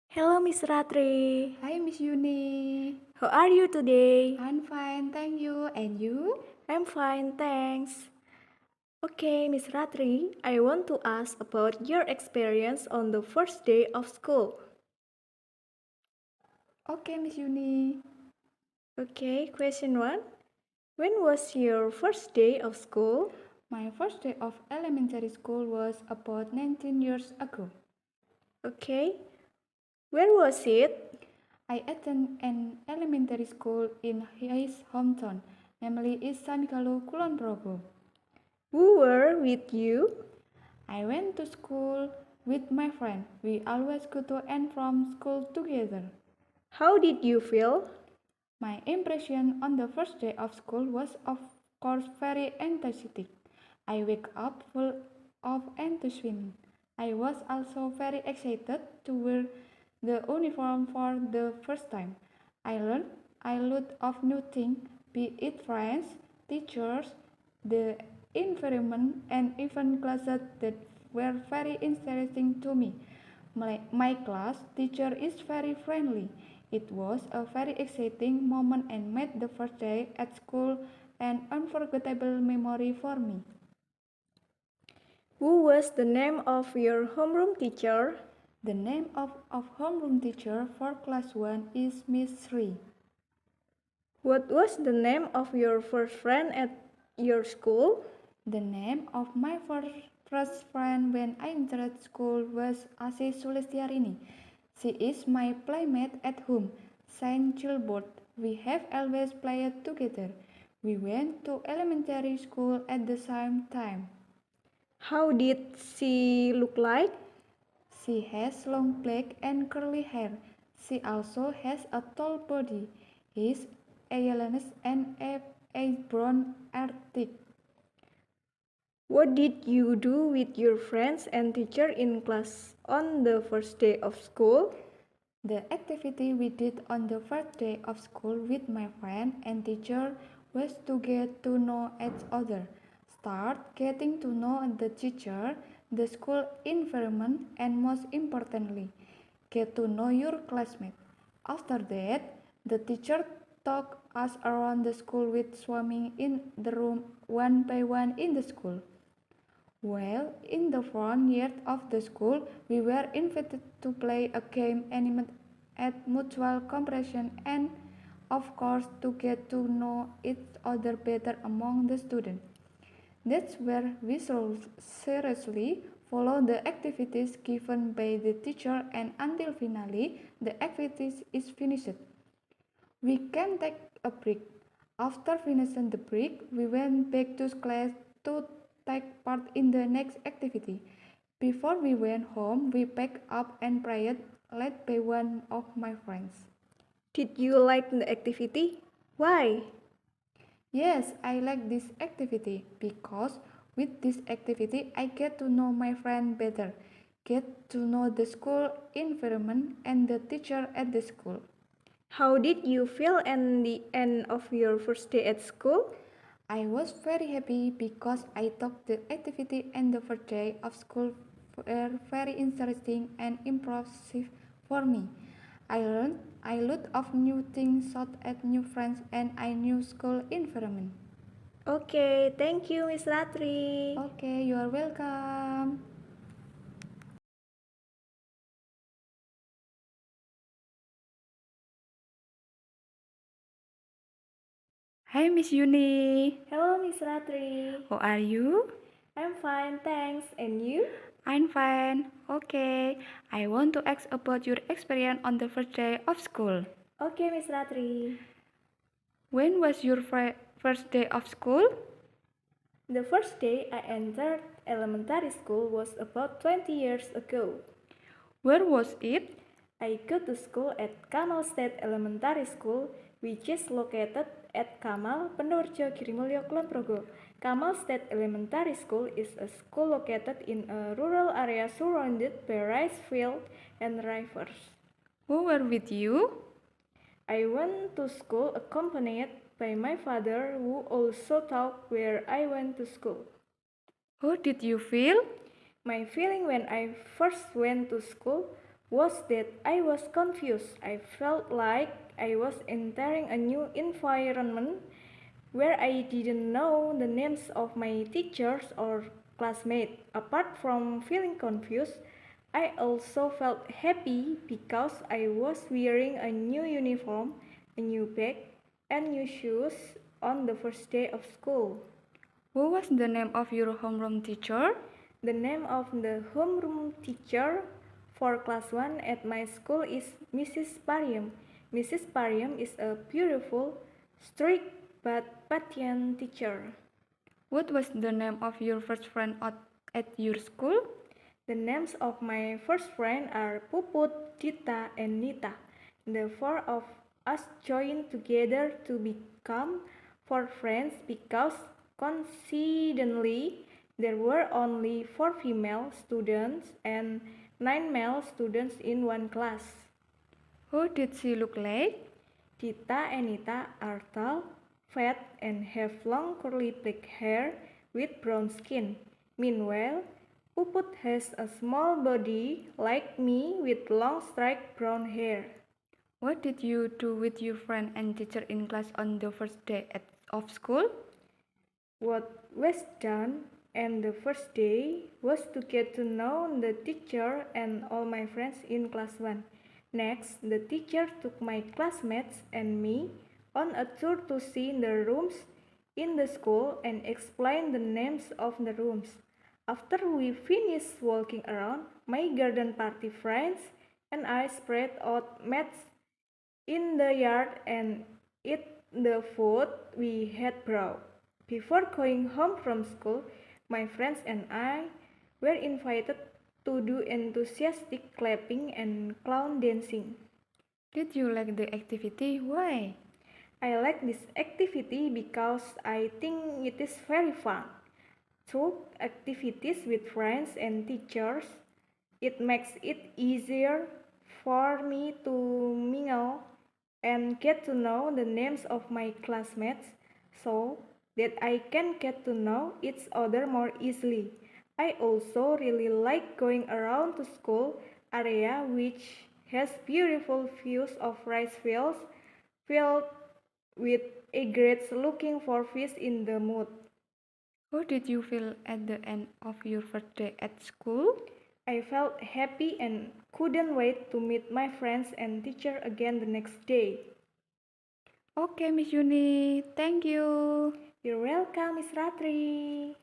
Hello, Miss Ratri. Hi Miss Yuni. How are you today? I'm fine, thank you. And you? I'm fine, thanks. Okay, Miss Ratri, I want to ask about your experience on the first day of school. Okay, Miss Yuni. Okay, question 1. When was your first day of school? My first day of elementary school was about 19 years ago. Okay, where was it? I attended an elementary school in his hometown, namely East Samikalu, Kulon Progo. Who were with you? I went to school with my friend. We always go to and from school together. How did you feel? My impression on the first day of school was, of course, very enthusiastic. I wake up full of enthusiasm. I was also very excited to wear the uniform for the first time. I learned a lot of new things, be it friends, teachers, the environment, and even classes that were very interesting to me. My class teacher is very friendly. It was a very exciting moment and made the first day at school an unforgettable memory for me. Who was the name of your homeroom teacher? The name of homeroom teacher for class 1 is Miss Sri. What was the name of your first friend at your school? The name of my first friend when I entered school was Asi Sulistiarini. She is my playmate at home, Saint Gilbert. We have always played together. We went to elementary school at the same time. How did she look like? She has long black and curly hair. She also has a tall body. His eyelids and a brown arctic. What did you do with your friends and teacher in class on the first day of school? The activity we did on the first day of school with my friend and teacher was to get to know each other, start getting to know the teacher, the school environment, and most importantly, get to know your classmates. After that, the teacher took us around the school with swimming in the room one by one in the school. Well, in the front yard of the school, we were invited to play a game aimed at mutual comprehension and, of course, to get to know each other better among the students. That's where we should seriously follow the activities given by the teacher, and until finally the activities is finished. We can take a break. After finishing the break, we went back to class to take part in the next activity. Before we went home, we packed up and prayed, led by one of my friends. Did you like the activity? Why? Yes, I like this activity because with this activity I get to know my friend better, get to know the school environment and the teacher at the school. How did you feel at the end of your first day at school? I was very happy because I thought the activity and the first day of school were very interesting and impressive for me. I learned a lot of new things, sought at new friends, and I knew school environment. Okay, thank you, Miss Ratri. Okay, you are welcome. Hi Miss Yuni, Hello, Miss Ratri. how are you? I'm fine, thanks. And you? I'm fine. Okay, I want to ask about your experience on the first day of school. Okay, Miss Ratri. When was your first day of school? The first day I entered elementary school was about 20 years ago. Where was it? I go to school at Kamal State Elementary School, which is located at Kamal, Purworejo, Girimulyo, Kulon Progo. Kamal State Elementary School is a school located in a rural area surrounded by rice fields and rivers. Who were with you? I went to school accompanied by my father, who also taught where I went to school. How did you feel? My feeling when I first went to school was that I was confused. I felt like I was entering a new environment where I didn't know the names of my teachers or classmates. Apart from feeling confused, I also felt happy because I was wearing a new uniform, a new bag, and new shoes on the first day of school. Who was the name of your homeroom teacher? The name of the homeroom teacher for class 1 at my school is Mrs. Pariam. Mrs. Pariam is a beautiful, strict but patient teacher. What was the name of your first friend at your school? The names of my first friend are Puput, Dita, and Nita. The four of us joined together to become four friends because coincidentally there were only 4 female students and 9 male students in one class. Who did she look like? Dita and Nita are tall, fat, and have long curly black hair with brown skin. Meanwhile, Puput has a small body like me with long straight brown hair. What did you do with your friend and teacher in class on the first day of school? What was done and the first day was to get to know the teacher and all my friends in class 1. Next, the teacher took my classmates and me on a tour to see the rooms in the school and explain the names of the rooms. After we finished walking around, my garden party friends and I spread out mats in the yard and eat the food we had brought. Before going home from school, my friends and I were invited to do enthusiastic clapping and clown dancing. Did you like the activity? Why? I like this activity because I think it is very fun. Through activities with friends and teachers, it makes it easier for me to mingle and get to know the names of my classmates so that I can get to know each other more easily. I also really like going around to school area which has beautiful views of rice fields filled with egrets looking for fish in the mud. How did you feel at the end of your first day at school? I felt happy and couldn't wait to meet my friends and teacher again the next day. Okay, Miss Yuni, thank you. You're welcome, Miss Ratri.